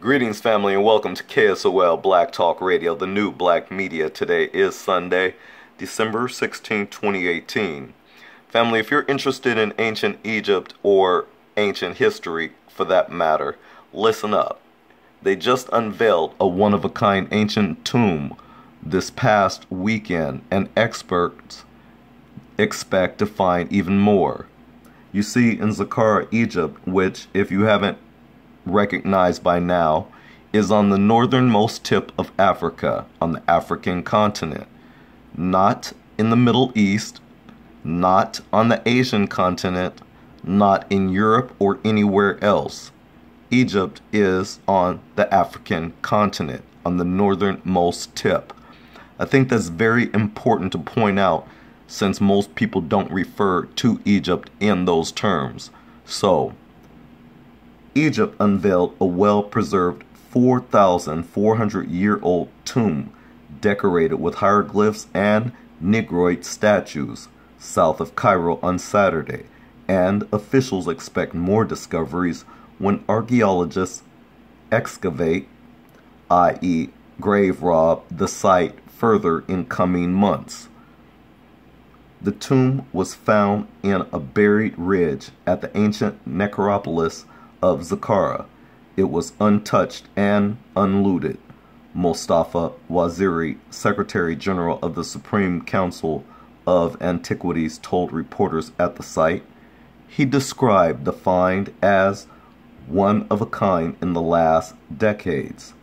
Greetings, family, and welcome to KSOL Black Talk Radio, the new black media. Today is Sunday, December 16, 2018. Family, if you're interested in ancient Egypt or ancient history, for that matter, listen up. They just unveiled a one-of-a-kind ancient tomb this past weekend, and experts expect to find even more. You see, in Saqqara, Egypt, which, if you haven't recognized by now, is on the northernmost tip of Africa, on the African continent. Not in the Middle East, not on the Asian continent, not in Europe or anywhere else. Egypt is on the African continent, on the northernmost tip. I think that's very important to point out, since most people don't refer to Egypt in those terms. So, Egypt unveiled a well-preserved 4,400-year-old tomb decorated with hieroglyphs and Negroid statues south of Cairo on Saturday, and officials expect more discoveries when archaeologists excavate, i.e. grave rob, the site further in coming months. The tomb was found in a buried ridge at the ancient necropolis of Saqqara. It was untouched and unlooted. Mustafa Waziri, Secretary General of the Supreme Council of Antiquities, told reporters at the site. He described the find as one of a kind in the last decades.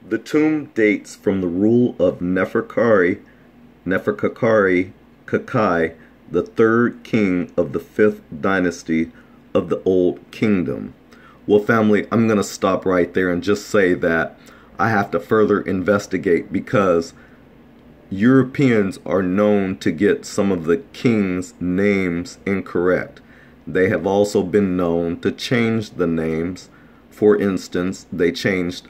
The tomb dates from the rule of Neferkari Kakai, the third king of the 5th dynasty of the Old Kingdom. Well, family, I'm going to stop right there and just say that I have to further investigate, because Europeans are known to get some of the kings' names incorrect. They have also been known to change the names. For instance, they changed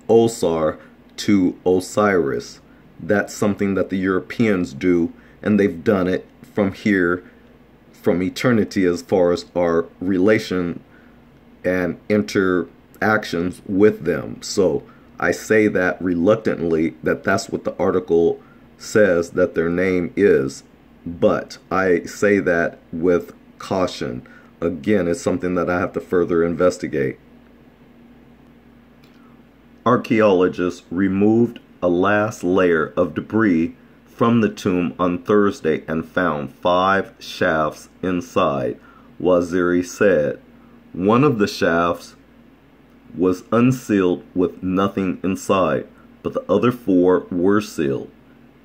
Osar to Osiris. That's something that the Europeans do, and they've done it from here, from eternity, as far as our relation and interactions with them. So I say that reluctantly, that that's what the article says that their name is, but I say that with caution. Again, it's something that I have to further investigate. Archaeologists removed a last layer of debris from the tomb on Thursday and found 5 shafts inside, Waziri said. One of the shafts was unsealed with nothing inside, but the other 4 were sealed.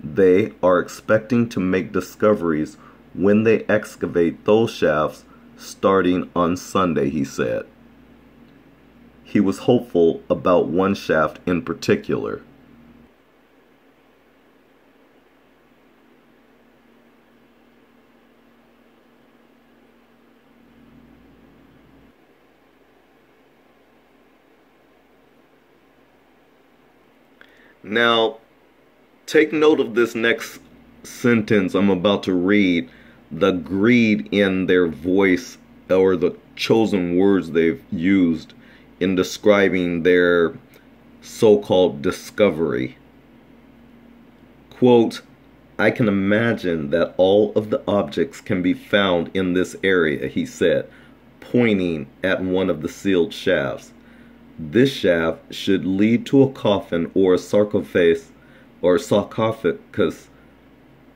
They are expecting to make discoveries when they excavate those shafts starting on Sunday, he said. He was hopeful about one shaft in particular. Now, take note of this next sentence I'm about to read, the greed in their voice, or the chosen words they've used in describing their so-called discovery. Quote, "I can imagine that all of the objects can be found in this area," he said, pointing at one of the sealed shafts. "This shaft should lead to a coffin or a sarcophagus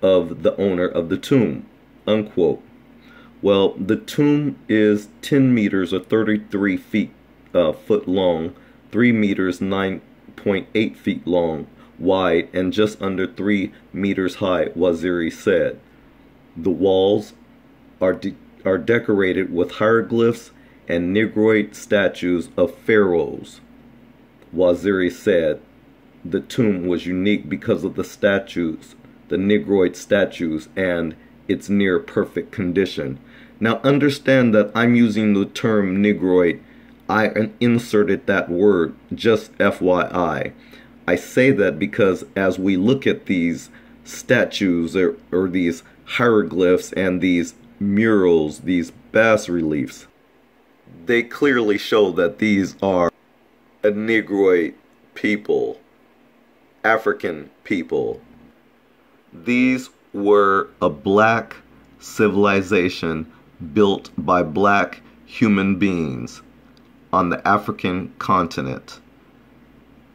of the owner of the tomb," unquote. Well, the tomb is 10 meters or 33 foot long, 3 meters 9.8 feet long, wide, and just under 3 meters high, Waziri said. The walls are decorated with hieroglyphs and Negroid statues of pharaohs. Waziri said the tomb was unique because of the statues, the Negroid statues, and its near perfect condition. Now understand that I'm using the term Negroid. I inserted that word, just FYI. I say that because as we look at these statues or these hieroglyphs and these murals, these bas reliefs, they clearly show that these are a Negroid people, African people. These were a black civilization built by black human beings on the African continent,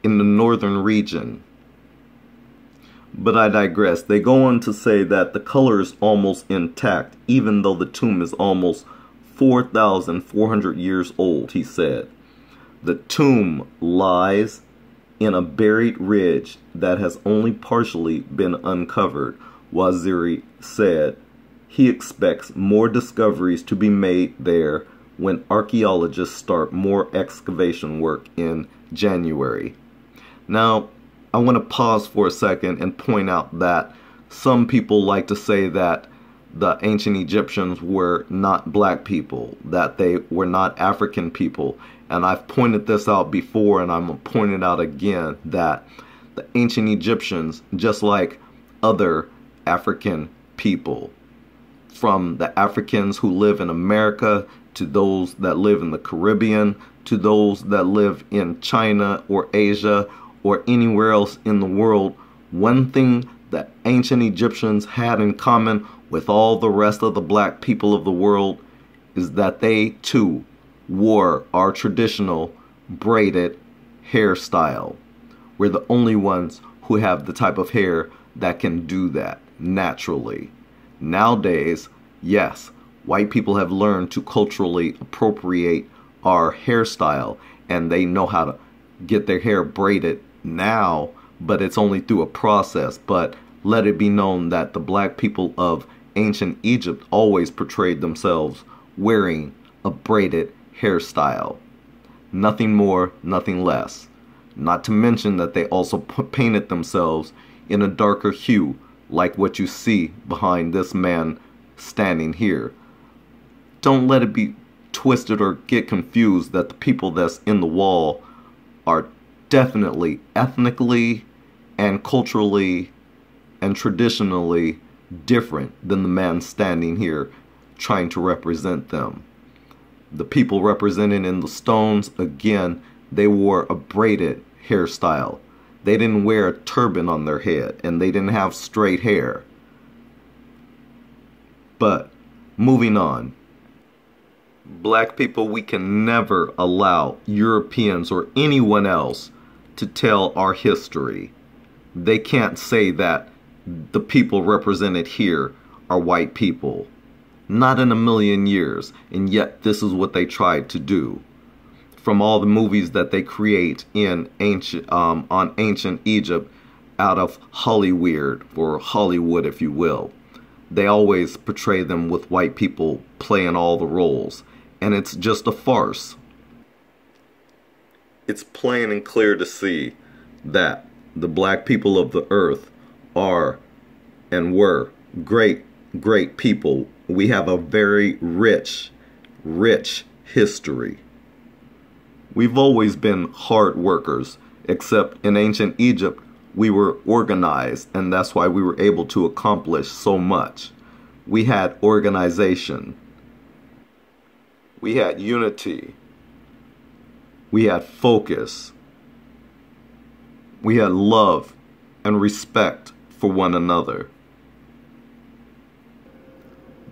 in the northern region. But I digress. They go on to say that the color is almost intact, even though the tomb is almost 4,400 years old, he said. The tomb lies in a buried ridge that has only partially been uncovered. Waziri said he expects more discoveries to be made there when archaeologists start more excavation work in January. Now, I want to pause for a second and point out that some people like to say that the ancient Egyptians were not black people, that they were not African people. And I've pointed this out before, and I'm going to point it out again, that the ancient Egyptians, just like other African people, from the Africans who live in America, to those that live in the Caribbean, to those that live in China or Asia or anywhere else in the world, one thing that ancient Egyptians had in common with all the rest of the black people of the world is that they too wore our traditional braided hairstyle. We're the only ones who have the type of hair that can do that naturally. Nowadays, yes, white people have learned to culturally appropriate our hairstyle, and they know how to get their hair braided now, but it's only through a process. But let it be known that the black people of ancient Egypt always portrayed themselves wearing a braided hairstyle. Nothing more, nothing less. Not to mention that they also painted themselves in a darker hue, like what you see behind this man standing here. Don't let it be twisted or get confused that the people that's in the wall are definitely ethnically and culturally and traditionally different than the man standing here trying to represent them. The people represented in the stones, again, they wore a braided hairstyle. They didn't wear a turban on their head, and they didn't have straight hair. But moving on. Black people, we can never allow Europeans or anyone else to tell our history. They can't say that the people represented here are white people. Not in a million years, and yet this is what they tried to do. From all the movies that they create in on ancient Egypt, out of Hollywood, or Hollywood if you will, they always portray them with white people playing all the roles, and it's just a farce. It's plain and clear to see that the black people of the earth are and were great people. We have a very rich history. We've always been hard workers, except in ancient Egypt, we were organized, and that's why we were able to accomplish so much. We had organization. We had unity. We had focus. We had love and respect for one another.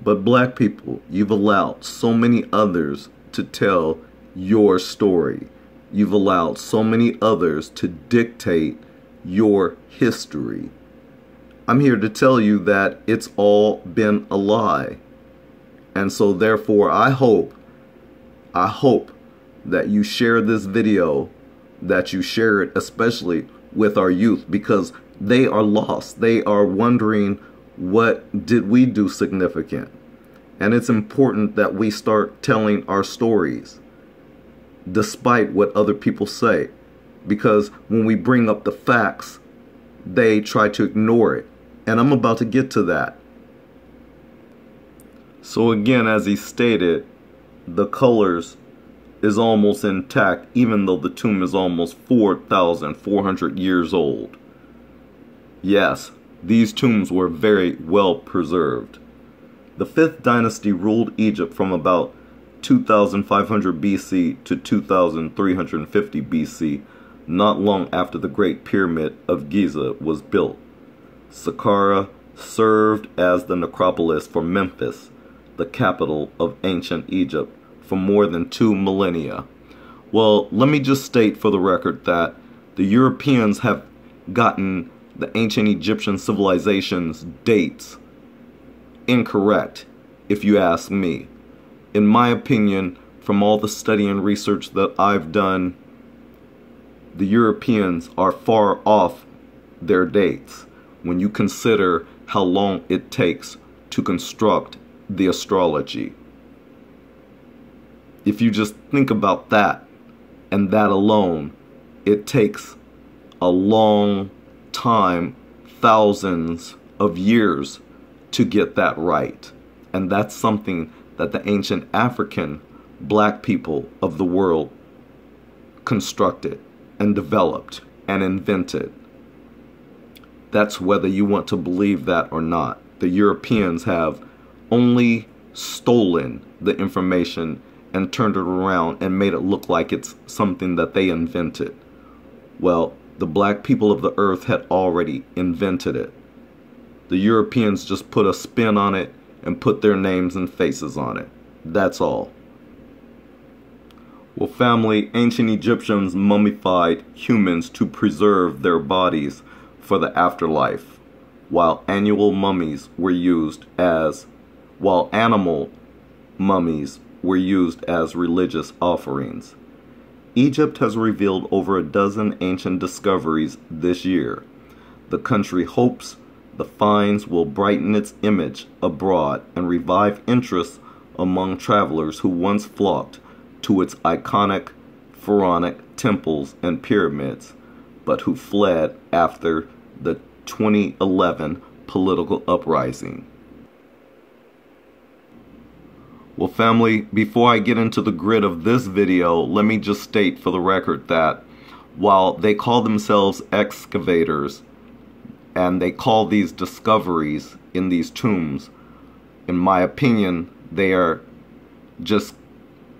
But black people, you've allowed so many others to tell your story. You've allowed so many others to dictate your history. I'm here to tell you that it's all been a lie. And so therefore I hope that you share this video, that you share it especially with our youth, because they are lost. They are wondering, what did we do significant? And it's important that we start telling our stories, despite what other people say. Because when we bring up the facts, they try to ignore it. And I'm about to get to that. So again, as he stated, the colors is almost intact, even though the tomb is almost 4,400 years old. Yes, these tombs were very well preserved. The 5th dynasty ruled Egypt from about 2500 BC to 2350 BC, not long after the Great Pyramid of Giza was built. Saqqara served as the necropolis for Memphis, the capital of ancient Egypt, for more than 2 millennia. Well, let me just state for the record that the Europeans have gotten the ancient Egyptian civilization's dates incorrect, if you ask me. In my opinion, from all the study and research that I've done, the Europeans are far off their dates when you consider how long it takes to construct the astrology. If you just think about that, and that alone, it takes a long time, thousands of years to get that right. And that's something that the ancient African black people of the world constructed and developed and invented. That's whether you want to believe that or not. The Europeans have only stolen the information and turned it around and made it look like it's something that they invented. Well, the black people of the earth had already invented it. The Europeans just put a spin on it and put their names and faces on it. That's all. Well, family, ancient Egyptians mummified humans to preserve their bodies for the afterlife, while animal mummies were used as religious offerings. Egypt has revealed over a dozen ancient discoveries this year. The country hopes the finds will brighten its image abroad and revive interest among travelers who once flocked to its iconic pharaonic temples and pyramids, but who fled after the 2011 political uprising. Well, family, before I get into the grid of this video, let me just state for the record that while they call themselves excavators and they call these discoveries in these tombs, in my opinion, they are just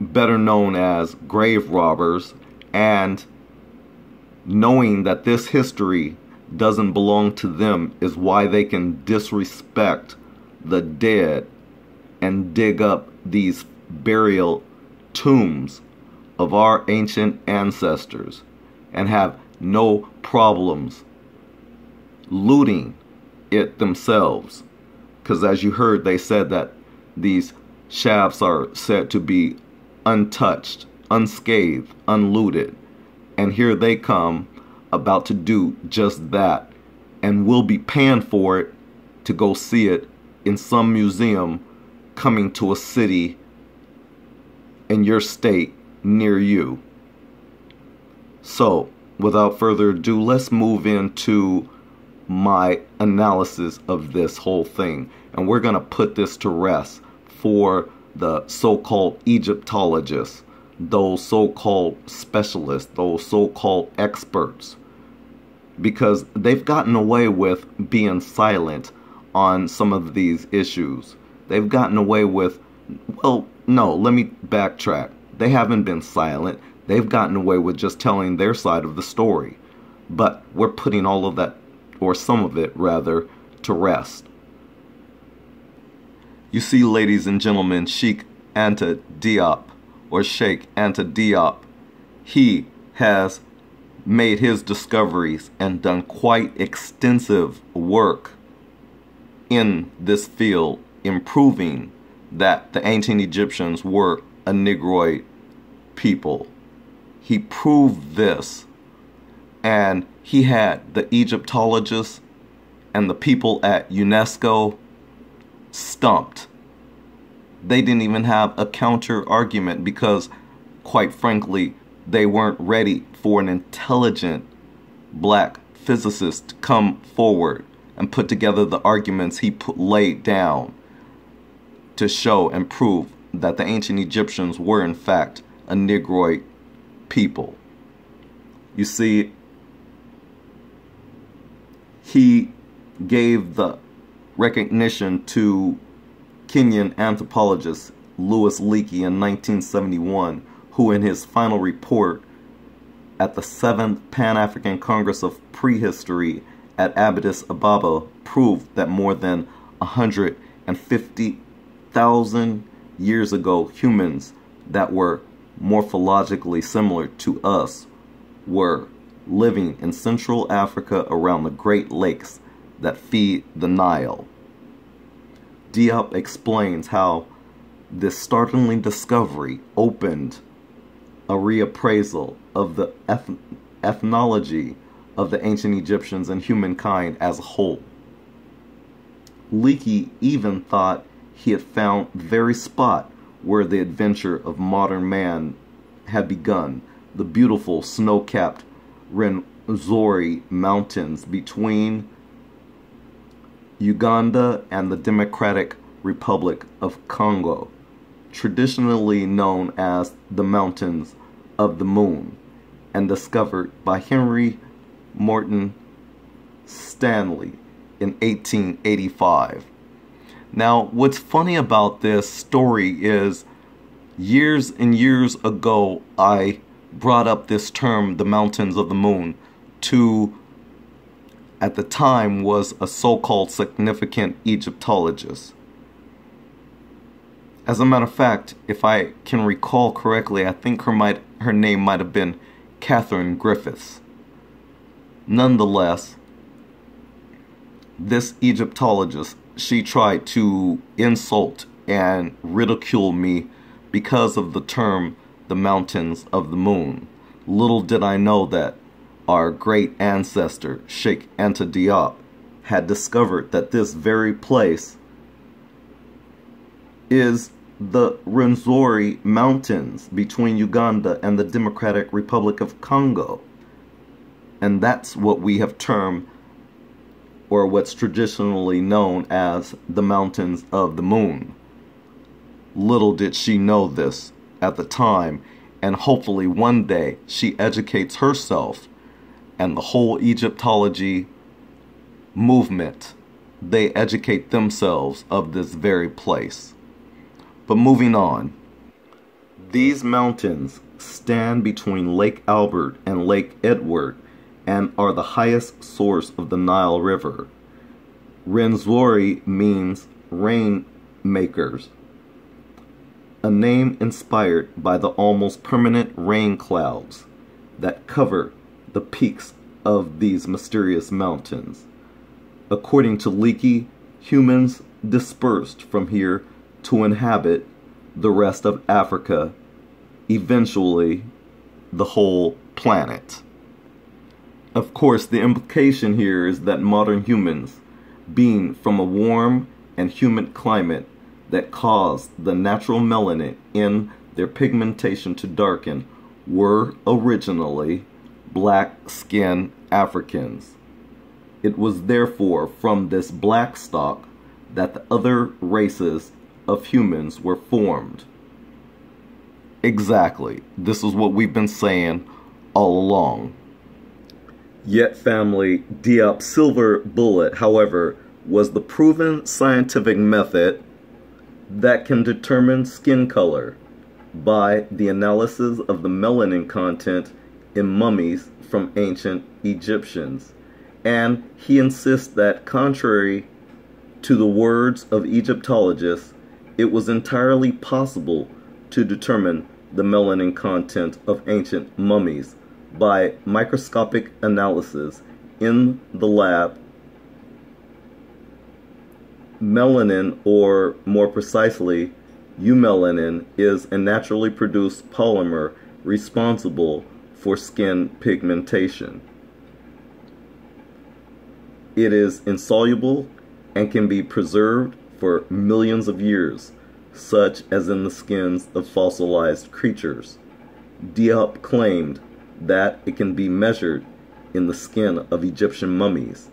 better known as grave robbers, and knowing that this history doesn't belong to them is why they can disrespect the dead and dig up these burial tombs of our ancient ancestors and have no problems looting it themselves. Because as you heard, they said that these shafts are said to be untouched, unscathed, unlooted. And here they come about to do just that. And we'll be paying for it to go see it in some museum coming to a city in your state near you. So, without further ado, let's move into my analysis of this whole thing. And we're going to put this to rest for the so-called Egyptologists, those so-called specialists, those so-called experts, because they've gotten away with being silent on some of these issues. They've gotten away with, well, no, let me backtrack. They haven't been silent. They've gotten away with just telling their side of the story. But we're putting all of that, or some of it rather, to rest. You see, ladies and gentlemen, Cheikh Anta Diop, or Cheikh Anta Diop, he has made his discoveries and done quite extensive work in this field, improving that the ancient Egyptians were a Negroid people. He proved this, and he had the Egyptologists and the people at UNESCO stumped. They didn't even have a counter argument because, quite frankly, they weren't ready for an intelligent black physicist to come forward and put together the arguments he laid down to show and prove that the ancient Egyptians were in fact a Negroid people. You see, he gave the recognition to Kenyan anthropologists Louis Leakey in 1971, who in his final report at the 7th Pan-African Congress of Prehistory at Addis Ababa proved that more than 150,000 years ago, humans that were morphologically similar to us were living in Central Africa around the Great Lakes that feed the Nile. Diop explains how this startling discovery opened a reappraisal of the ethnology of the ancient Egyptians and humankind as a whole. Leakey even thought he had found the very spot where the adventure of modern man had begun, the beautiful snow-capped Rwenzori Mountains between Uganda and the Democratic Republic of Congo, traditionally known as the Mountains of the Moon, and discovered by Henry Morton Stanley in 1885. Now, what's funny about this story is years and years ago, I brought up this term, the Mountains of the Moon, to, at the time, was a so-called significant Egyptologist. As a matter of fact, if I can recall correctly, I think her name might have been Catherine Griffiths. Nonetheless, this Egyptologist, she tried to insult and ridicule me because of the term the Mountains of the Moon. Little did I know that our great ancestor, Cheikh Anta Diop, had discovered that this very place is the Rwenzori Mountains between Uganda and the Democratic Republic of Congo. And that's what we have termed, or what's traditionally known as, the Mountains of the Moon. Little did she know this at the time, and hopefully one day she educates herself and the whole Egyptology movement, they educate themselves of this very place. But moving on, these mountains stand between Lake Albert and Lake Edward and are the highest source of the Nile River. Rwenzori means rainmakers, a name inspired by the almost permanent rain clouds that cover the peaks of these mysterious mountains. According to Leakey, humans dispersed from here to inhabit the rest of Africa, eventually the whole planet. Of course, the implication here is that modern humans, being from a warm and humid climate that caused the natural melanin in their pigmentation to darken, were originally black-skinned Africans. It was therefore from this black stock that the other races of humans were formed. Exactly. This is what we've been saying all along. Yet, family, Diop's silver bullet, however, was the proven scientific method that can determine skin color by the analysis of the melanin content in mummies from ancient Egyptians. And he insists that, contrary to the words of Egyptologists, it was entirely possible to determine the melanin content of ancient mummies by microscopic analysis in the lab. Melanin, or more precisely, eumelanin, is a naturally produced polymer responsible for skin pigmentation. It is insoluble and can be preserved for millions of years, such as in the skins of fossilized creatures. Diop claimed that it can be measured in the skin of Egyptian mummies,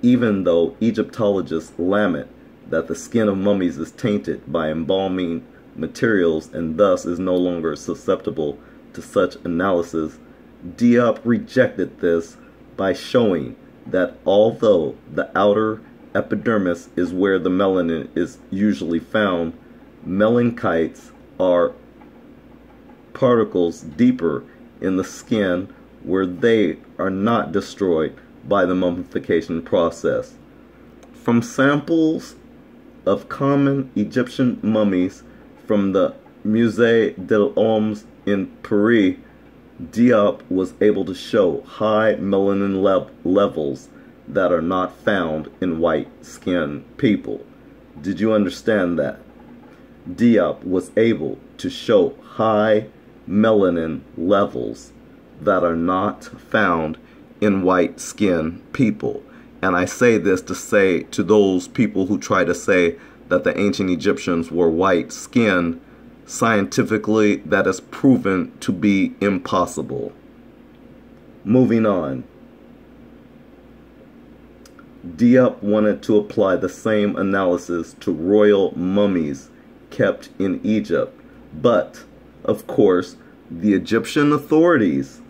even though Egyptologists lament that the skin of mummies is tainted by embalming materials and thus is no longer susceptible to such analysis. Diop rejected this by showing that although the outer epidermis is where the melanin is usually found, Melanchites are particles deeper in the skin where they are not destroyed by the mummification process. From samples of common Egyptian mummies from the Musée des Hommes in Paris, Diop was able to show high melanin levels that are not found in white-skinned people. Did you understand that? Diop was able to show high melanin levels that are not found in white-skinned people. And I say this to say to those people who try to say that the ancient Egyptians were white-skinned, scientifically that is proven to be impossible. Moving on. Diop wanted to apply the same analysis to royal mummies kept in Egypt, but, of course, the Egyptian authorities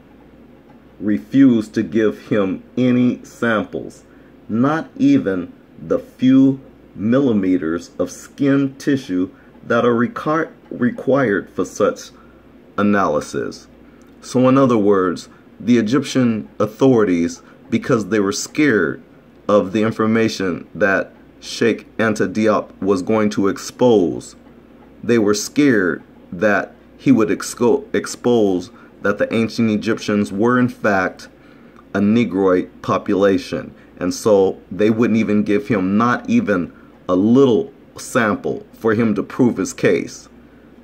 refused to give him any samples, not even the few millimeters of skin tissue that are required for such analysis. So in other words, the Egyptian authorities, because they were scared of the information that Cheikh Anta Diop was going to expose, they were scared that he would expose that the ancient Egyptians were in fact a Negroid population. And so they wouldn't even give him not even a little sample for him to prove his case.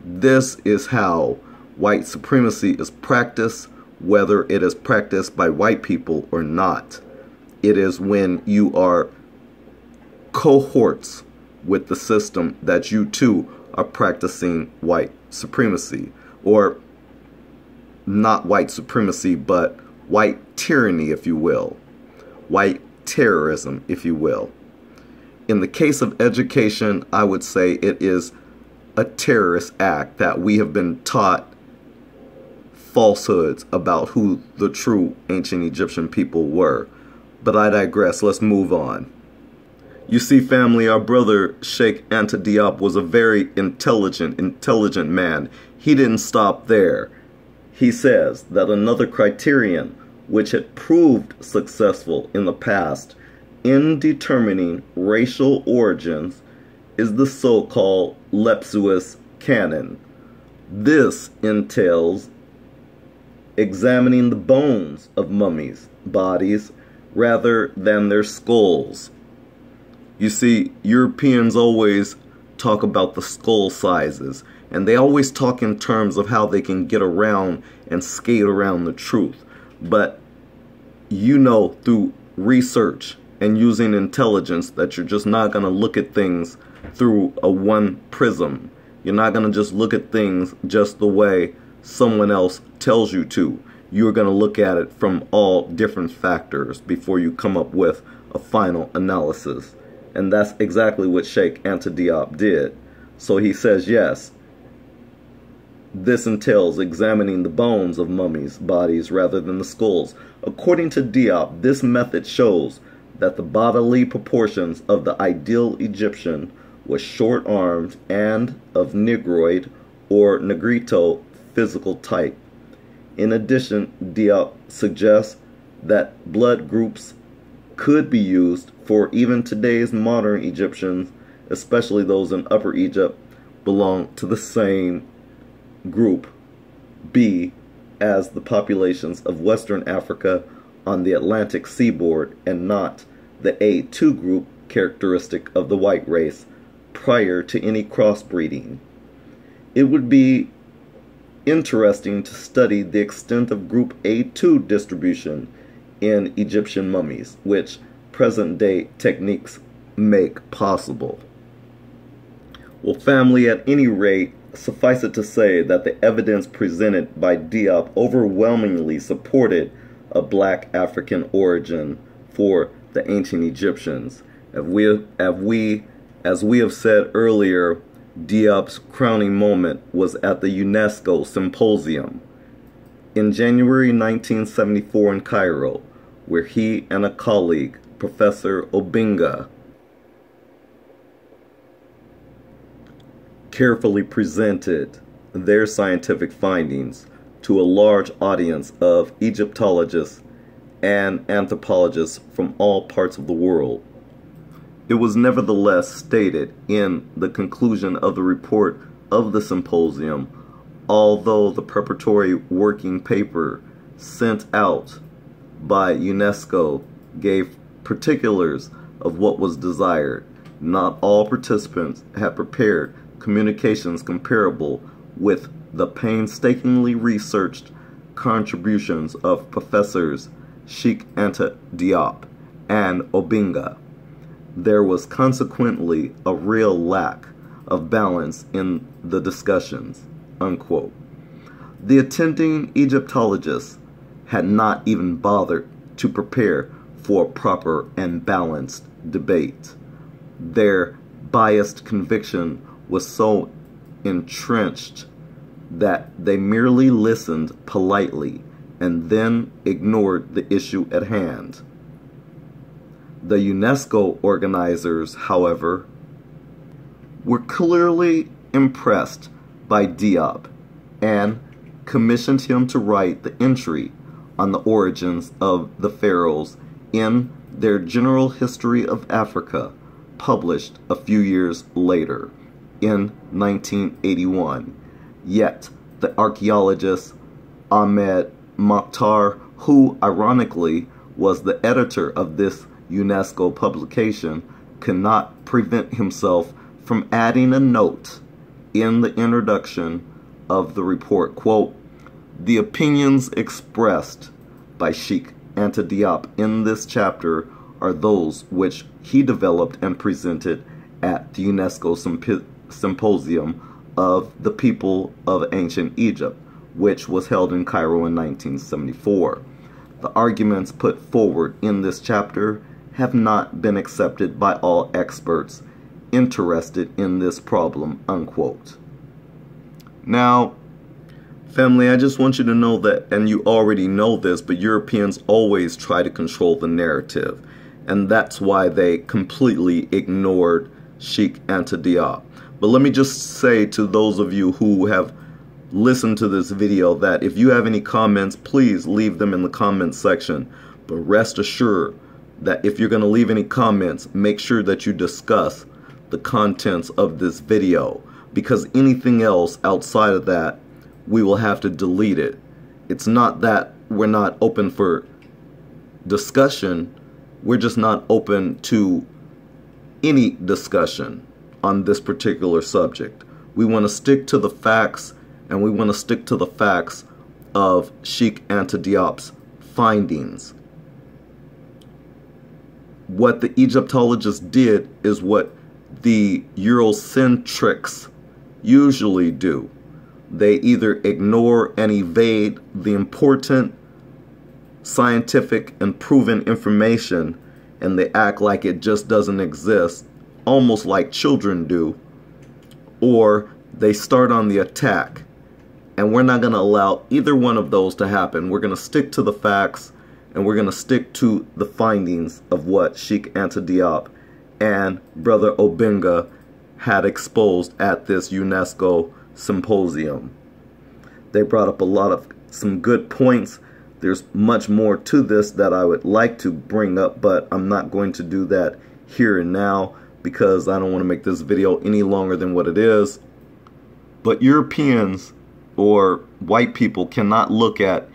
This is how white supremacy is practiced, whether it is practiced by white people or not. It is when you are cohorts with the system that you too are practicing white supremacy, or not white supremacy, but white tyranny, if you will, white terrorism, if you will. In the case of education, I would say it is a terrorist act that we have been taught falsehoods about who the true ancient Egyptian people were. But I digress. Let's move on. You see, family, our brother Cheikh Anta Diop was a very intelligent man. He didn't stop there. He says that another criterion which had proved successful in the past in determining racial origins is the so-called Lepsous canon. This entails examining the bones of mummies' bodies rather than their skulls. You see, Europeans always talk about the skull sizes, and they always talk in terms of how they can get around and skate around the truth. But you know through research and using intelligence that you're just not going to look at things through a one prism. You're not going to just look at things just the way someone else tells you to. You're going to look at it from all different factors before you come up with a final analysis. And that's exactly what Cheikh Anta Diop did. So he says, yes, this entails examining the bones of mummies' bodies rather than the skulls. According to Diop, this method shows that the bodily proportions of the ideal Egyptian was short-armed and of Negroid or Negrito physical type. In addition, Diop suggests that blood groups could be used for even today's modern Egyptians, especially those in Upper Egypt, belong to the same group B as the populations of Western Africa on the Atlantic seaboard, and not the A2 group characteristic of the white race prior to any crossbreeding. It would be interesting to study the extent of group A2 distribution in Egyptian mummies, which present-day techniques make possible. Well, family, at any rate, suffice it to say that the evidence presented by Diop overwhelmingly supported a black African origin for the ancient Egyptians. As we have said earlier, Diop's crowning moment was at the UNESCO Symposium in January 1974 in Cairo, where he and a colleague, Professor Obinga, carefully presented their scientific findings to a large audience of Egyptologists and anthropologists from all parts of the world. It was nevertheless stated in the conclusion of the report of the symposium, although the preparatory working paper sent out by UNESCO gave particulars of what was desired, not all participants had prepared communications comparable with the painstakingly researched contributions of Professors Cheikh Anta Diop and Obinga. There was consequently a real lack of balance in the discussions, unquote. The attending Egyptologists had not even bothered to prepare for a proper and balanced debate. Their biased conviction was so entrenched that they merely listened politely and then ignored the issue at hand. The UNESCO organizers, however, were clearly impressed by Diop and commissioned him to write the entry on the origins of the pharaohs in their General History of Africa, published a few years later, in 1981. Yet, the archaeologist Ahmed Mokhtar, who ironically was the editor of this UNESCO publication, cannot prevent himself from adding a note in the introduction of the report, quote, "The opinions expressed by Cheikh Anta Diop in this chapter are those which he developed and presented at the UNESCO Symposium of the People of Ancient Egypt, which was held in Cairo in 1974. The arguments put forward in this chapter have not been accepted by all experts interested in this problem," unquote. Now, family, I just want you to know that, and you already know this, but Europeans always try to control the narrative. And that's why they completely ignored Cheikh Anta Diop. But let me just say to those of you who have listened to this video that if you have any comments, please leave them in the comments section. But rest assured that if you're going to leave any comments, make sure that you discuss the contents of this video, because anything else outside of that, we will have to delete it. It's not that we're not open for discussion, we're just not open to any discussion on this particular subject. We want to stick to the facts, and we want to stick to the facts of Cheikh Anta Diop's findings. What the Egyptologists did is what the Eurocentrics usually do. They either ignore and evade the important scientific and proven information, and they act like it just doesn't exist, almost like children do, or they start on the attack. And we're not going to allow either one of those to happen. We're going to stick to the facts, and we're going to stick to the findings of what Cheikh Anta Diop and Brother Obinga had exposed at this UNESCO symposium. They brought up some good points. There's much more to this that I would like to bring up, but I'm not going to do that here and now because I don't want to make this video any longer than what it is. But Europeans or white people cannot look at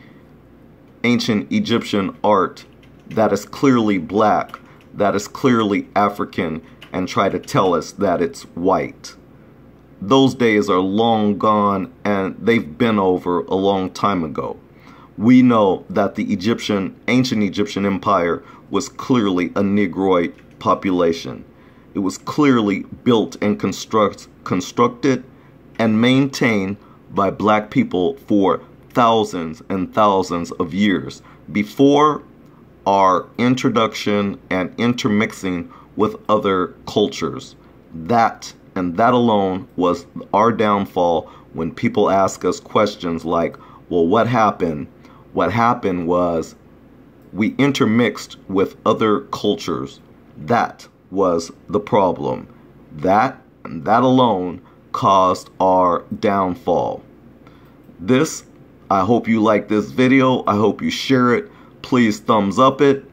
ancient Egyptian art that is clearly black, that is clearly African, and try to tell us that it's white. Those days are long gone, and they've been over a long time ago. We know that the ancient Egyptian empire was clearly a Negroid population. It was clearly built and constructed and maintained by black people for thousands and thousands of years before our introduction and intermixing with other cultures. That and that alone was our downfall when people ask us questions like, well, what happened? What happened was we intermixed with other cultures. That was the problem. That and that alone caused our downfall. I hope you like this video. I hope you share it. Please thumbs up it.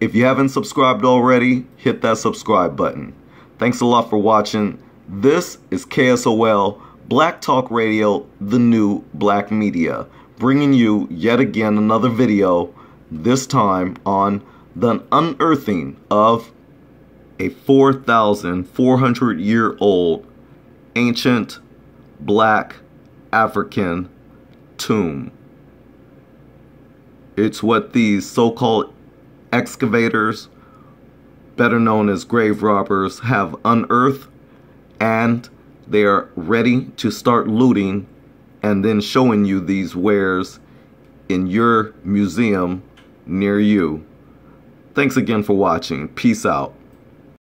If you haven't subscribed already, hit that subscribe button. Thanks a lot for watching. This is KSOL Black Talk Radio, the new black media, bringing you yet again another video, this time on the unearthing of a 4,400-year-old ancient black African tomb. It's what these so-called excavators, better known as grave robbers, have unearthed, and they are ready to start looting and then showing you these wares in your museum near you. Thanks again for watching. Peace out.